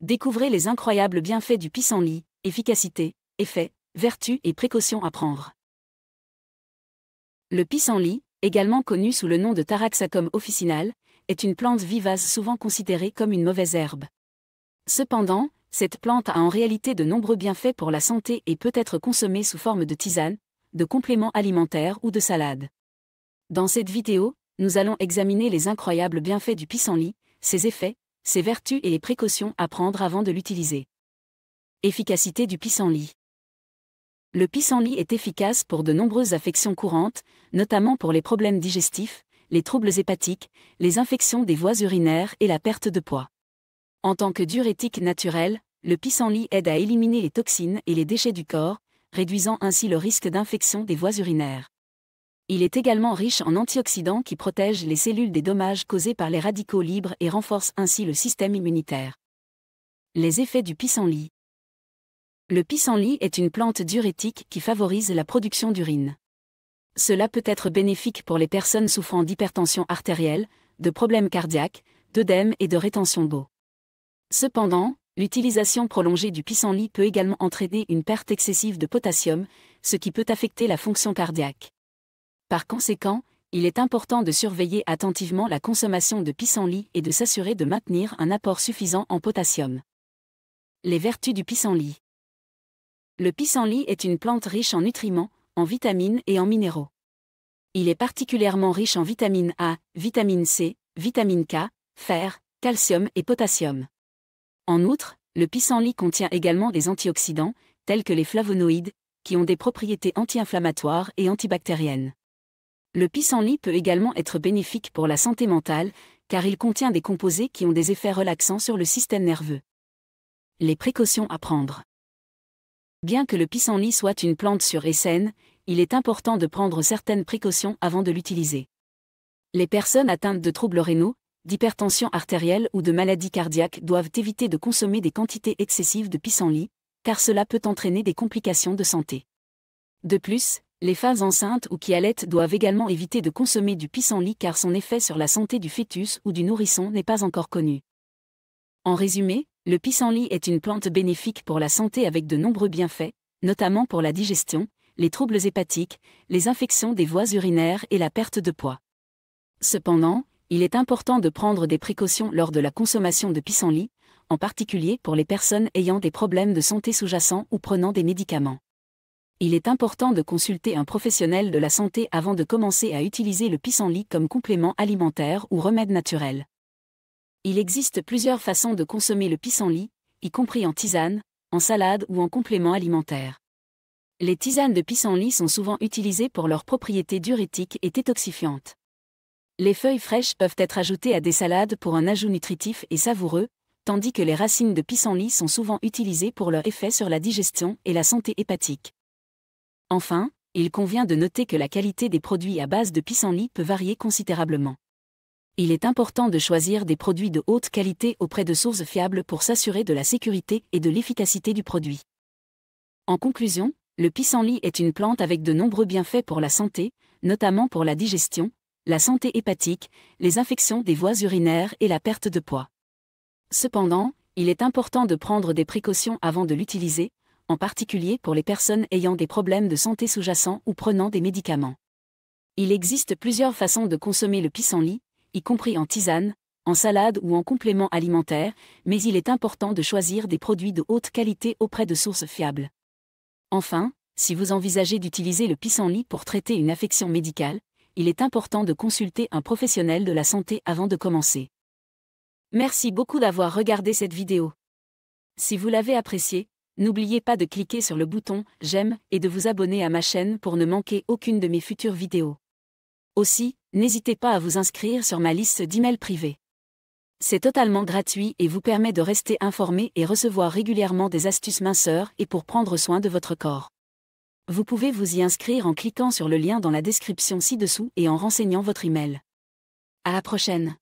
Découvrez les incroyables bienfaits du pissenlit, efficacité, effets, vertus et précautions à prendre. Le pissenlit, également connu sous le nom de Taraxacum officinal, est une plante vivace souvent considérée comme une mauvaise herbe. Cependant, cette plante a en réalité de nombreux bienfaits pour la santé et peut être consommée sous forme de tisane, de complément alimentaire ou de salade. Dans cette vidéo, nous allons examiner les incroyables bienfaits du pissenlit, ses effets, ses vertus et les précautions à prendre avant de l'utiliser. Efficacité du pissenlit. Le pissenlit est efficace pour de nombreuses affections courantes, notamment pour les problèmes digestifs, les troubles hépatiques, les infections des voies urinaires et la perte de poids. En tant que diurétique naturel, le pissenlit aide à éliminer les toxines et les déchets du corps, réduisant ainsi le risque d'infection des voies urinaires. Il est également riche en antioxydants qui protègent les cellules des dommages causés par les radicaux libres et renforcent ainsi le système immunitaire. Les effets du pissenlit. Le pissenlit est une plante diurétique qui favorise la production d'urine. Cela peut être bénéfique pour les personnes souffrant d'hypertension artérielle, de problèmes cardiaques, d'œdème et de rétention d'eau. Cependant, l'utilisation prolongée du pissenlit peut également entraîner une perte excessive de potassium, ce qui peut affecter la fonction cardiaque. Par conséquent, il est important de surveiller attentivement la consommation de pissenlit et de s'assurer de maintenir un apport suffisant en potassium. Les vertus du pissenlit. Le pissenlit est une plante riche en nutriments, en vitamines et en minéraux. Il est particulièrement riche en vitamine A, vitamine C, vitamine K, fer, calcium et potassium. En outre, le pissenlit contient également des antioxydants, tels que les flavonoïdes, qui ont des propriétés anti-inflammatoires et antibactériennes. Le pissenlit peut également être bénéfique pour la santé mentale, car il contient des composés qui ont des effets relaxants sur le système nerveux. Les précautions à prendre. Bien que le pissenlit soit une plante sûre et saine, il est important de prendre certaines précautions avant de l'utiliser. Les personnes atteintes de troubles rénaux, d'hypertension artérielle ou de maladies cardiaques doivent éviter de consommer des quantités excessives de pissenlit, car cela peut entraîner des complications de santé. De plus, les femmes enceintes ou qui allaitent doivent également éviter de consommer du pissenlit car son effet sur la santé du fœtus ou du nourrisson n'est pas encore connu. En résumé, le pissenlit est une plante bénéfique pour la santé avec de nombreux bienfaits, notamment pour la digestion, les troubles hépatiques, les infections des voies urinaires et la perte de poids. Cependant, il est important de prendre des précautions lors de la consommation de pissenlit, en particulier pour les personnes ayant des problèmes de santé sous-jacents ou prenant des médicaments. Il est important de consulter un professionnel de la santé avant de commencer à utiliser le pissenlit comme complément alimentaire ou remède naturel. Il existe plusieurs façons de consommer le pissenlit, y compris en tisane, en salade ou en complément alimentaire. Les tisanes de pissenlit sont souvent utilisées pour leurs propriétés diurétiques et détoxifiantes. Les feuilles fraîches peuvent être ajoutées à des salades pour un ajout nutritif et savoureux, tandis que les racines de pissenlit sont souvent utilisées pour leur effet sur la digestion et la santé hépatique. Enfin, il convient de noter que la qualité des produits à base de pissenlit peut varier considérablement. Il est important de choisir des produits de haute qualité auprès de sources fiables pour s'assurer de la sécurité et de l'efficacité du produit. En conclusion, le pissenlit est une plante avec de nombreux bienfaits pour la santé, notamment pour la digestion, la santé hépatique, les infections des voies urinaires et la perte de poids. Cependant, il est important de prendre des précautions avant de l'utiliser, en particulier pour les personnes ayant des problèmes de santé sous-jacents ou prenant des médicaments. Il existe plusieurs façons de consommer le pissenlit, y compris en tisane, en salade ou en complément alimentaire, mais il est important de choisir des produits de haute qualité auprès de sources fiables. Enfin, si vous envisagez d'utiliser le pissenlit pour traiter une affection médicale, il est important de consulter un professionnel de la santé avant de commencer. Merci beaucoup d'avoir regardé cette vidéo. Si vous l'avez appréciée, n'oubliez pas de cliquer sur le bouton « J'aime » et de vous abonner à ma chaîne pour ne manquer aucune de mes futures vidéos. Aussi, n'hésitez pas à vous inscrire sur ma liste d'emails privés. C'est totalement gratuit et vous permet de rester informé et recevoir régulièrement des astuces minceurs et pour prendre soin de votre corps. Vous pouvez vous y inscrire en cliquant sur le lien dans la description ci-dessous et en renseignant votre email. À la prochaine.